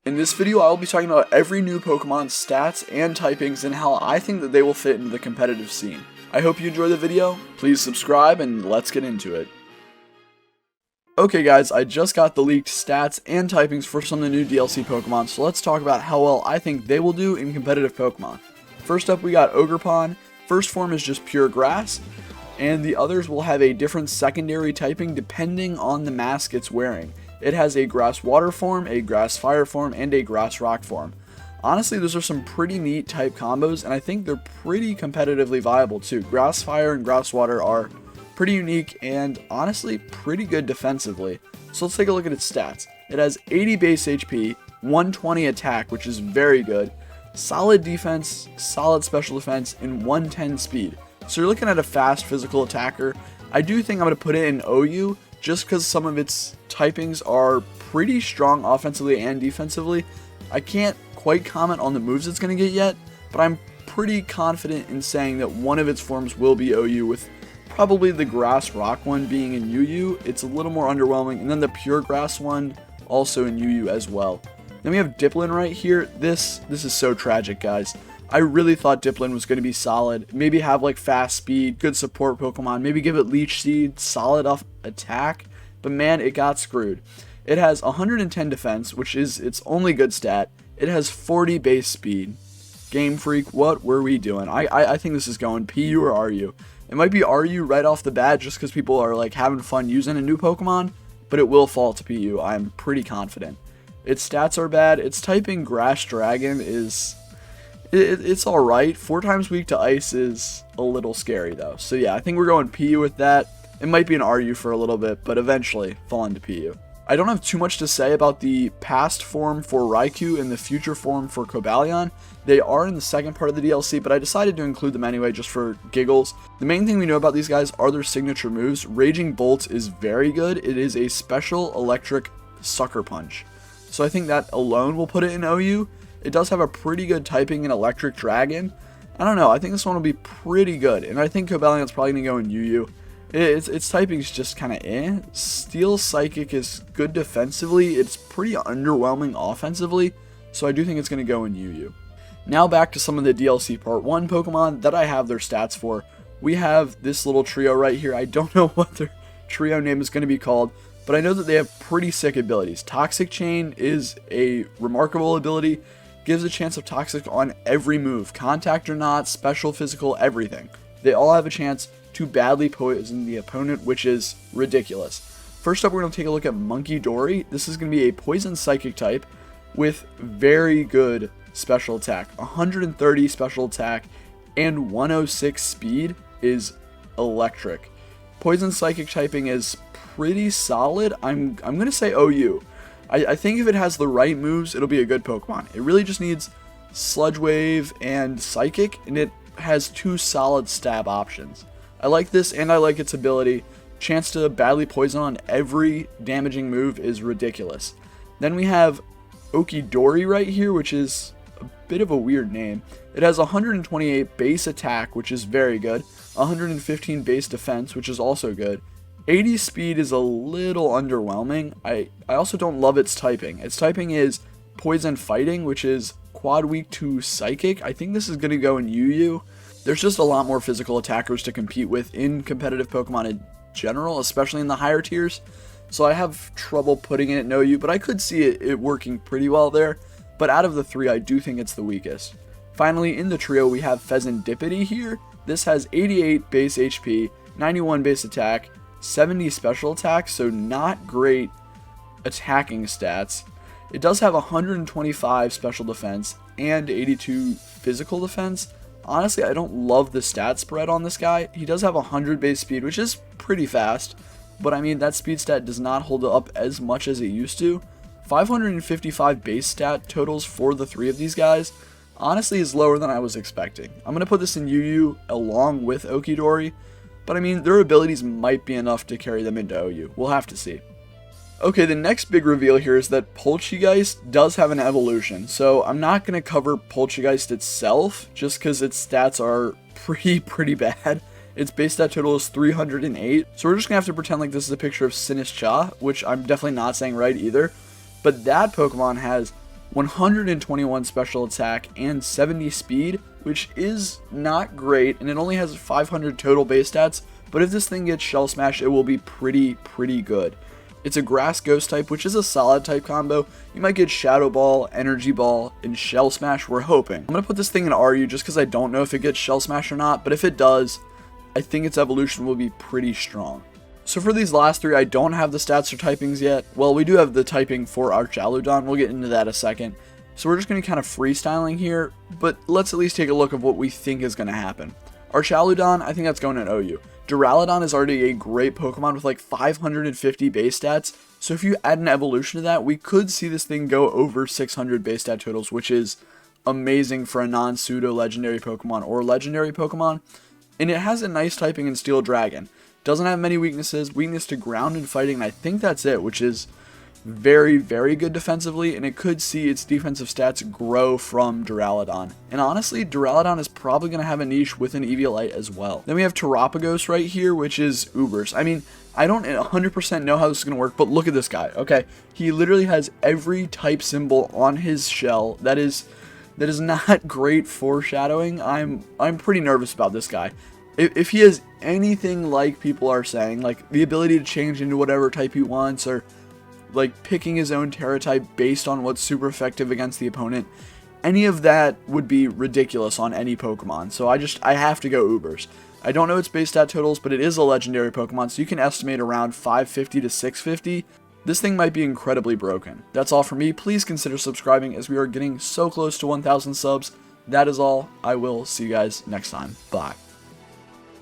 In this video, I will be talking about every new Pokemon's stats and typings and how I think that they will fit into the competitive scene. I hope you enjoy the video, please subscribe, and let's get into it. Okay guys, I just got the leaked stats and typings for some of the new DLC Pokemon, so let's talk about how well I think they will do in competitive Pokemon. First up, we got Ogerpon. First form is just pure grass, and the others will have a different secondary typing depending on the mask it's wearing. It has a grass water form, a grass fire form, and a grass rock form. Honestly, those are some pretty neat type combos, and I think they're pretty competitively viable too. Grass fire and grass water are pretty unique and honestly pretty good defensively. So let's take a look at its stats. It has 80 base HP, 120 attack, which is very good, solid defense, solid special defense, and 110 speed. So you're looking at a fast physical attacker. I do think I'm going to put it in OU just because some of its typings are pretty strong offensively and defensively. I can't quite comment on the moves it's going to get yet, but I'm pretty confident in saying that one of its forms will be OU, with probably the grass rock one being in UU. It's a little more underwhelming, and then the pure grass one also in UU as well. Then we have Diplin right here. This is so tragic, guys. I really thought Diplin was going to be solid, maybe have like fast speed, good support Pokemon, maybe give it Leech Seed, solid off attack, but man, it got screwed. It has 110 defense, which is its only good stat. It has 40 base speed. Game Freak, what were we doing? I think this is going PU or RU. It might be RU right off the bat just because people are like having fun using a new Pokemon, but it will fall to PU, I'm pretty confident. Its stats are bad. Its typing Grass Dragon is... It's alright. 4 times weak to ice is a little scary though. So yeah, I think we're going PU with that. It might be an RU for a little bit, but eventually fall into PU. I don't have too much to say about the past form for Raikou and the future form for Cobalion. They are in the second part of the DLC, but I decided to include them anyway just for giggles. The main thing we know about these guys are their signature moves. Raging Bolt is very good. It is a special electric sucker punch. So I think that alone will put it in OU. It does have a pretty good typing in Electric Dragon. I don't know, I think this one will be pretty good, and I think Cobalion's probably going to go in UU. Its typing is just kind of eh. Steel Psychic is good defensively, it's pretty underwhelming offensively, so I do think it's going to go in UU. Now back to some of the DLC Part 1 Pokemon that I have their stats for. We have this little trio right here. I don't know what their trio name is going to be called, but I know that they have pretty sick abilities. Toxic Chain is a remarkable ability. Gives a chance of Toxic on every move, contact or not, special, physical, everything. They all have a chance to badly poison the opponent, which is ridiculous. First up, we're going to take a look at Munkidori. This is going to be a poison psychic type with very good special attack. 130 special attack and 106 speed is electric. Poison psychic typing is pretty solid. I'm going to say OU. I think if it has the right moves, it'll be a good Pokemon. It really just needs Sludge Wave and Psychic, and it has 2 solid stab options. I like this, and I like its ability. Chance to badly poison on every damaging move is ridiculous. Then we have Okidori right here, which is a bit of a weird name. It has 128 base attack, which is very good. 115 base defense, which is also good. 80 speed is a little underwhelming. I also don't love its typing. Its typing is Poison Fighting, which is quad weak to Psychic. I think this is going to go in UU. There's just a lot more physical attackers to compete with in competitive Pokemon in general, especially in the higher tiers. So I have trouble putting it in OU, but I could see it working pretty well there. But out of the 3, I do think it's the weakest. Finally, in the trio, we have Fezandipiti here. This has 88 base HP, 91 base attack, 70 special attack, so not great attacking stats. It does have 125 special defense and 82 physical defense. Honestly, I don't love the stat spread on this guy. He does have 100 base speed, which is pretty fast, but I mean, that speed stat does not hold up as much as it used to. 555 base stat totals for the 3 of these guys honestly is lower than I was expecting. I'm going to put this in UU along with Okidori, but I mean, their abilities might be enough to carry them into OU. We'll have to see. Okay, the next big reveal here is that Poltergeist does have an evolution. So I'm not going to cover Poltergeist itself, just because its stats are pretty bad. Its base stat total is 308. So we're just going to have to pretend like this is a picture of Sinistcha, which I'm definitely not saying right either. But that Pokemon has 121 special attack, and 70 speed, which is not great, and it only has 500 total base stats, but if this thing gets Shell Smash, it will be pretty good. It's a Grass Ghost type, which is a solid type combo. You might get Shadow Ball, Energy Ball, and Shell Smash, we're hoping. I'm going to put this thing in RU just because I don't know if it gets Shell Smash or not, but if it does, I think its evolution will be pretty strong. So for these last three, I don't have the stats or typings yet. Well, we do have the typing for our Chaludon. We'll get into that in a second. So we're just going to kind of freestyling here, but let's at least take a look of what we think is going to happen. Our Chaludon, I think that's going in OU. Duraludon is already a great Pokemon with like 550 base stats, so if you add an evolution to that, we could see this thing go over 600 base stat totals, which is amazing for a non-pseudo legendary Pokemon or legendary Pokemon. And it has a nice typing in Steel Dragon. Doesn't have many weaknesses, weakness to ground and fighting, and I think that's it, which is very good defensively, and it could see its defensive stats grow from Duraludon. And honestly, Duraludon is probably going to have a niche with an Eviolite as well. Then we have Terapagos right here, which is Ubers. I mean, I don't 100% know how this is going to work, but look at this guy, okay? He literally has every type symbol on his shell. That is not great foreshadowing. I'm pretty nervous about this guy. If he has anything like people are saying, like the ability to change into whatever type he wants, or like picking his own Terra type based on what's super effective against the opponent, any of that would be ridiculous on any Pokemon. So I have to go Ubers. I don't know its base stat totals, but it is a legendary Pokemon, so you can estimate around 550 to 650. This thing might be incredibly broken. That's all for me. Please consider subscribing as we are getting so close to 1,000 subs. That is all. I will see you guys next time. Bye.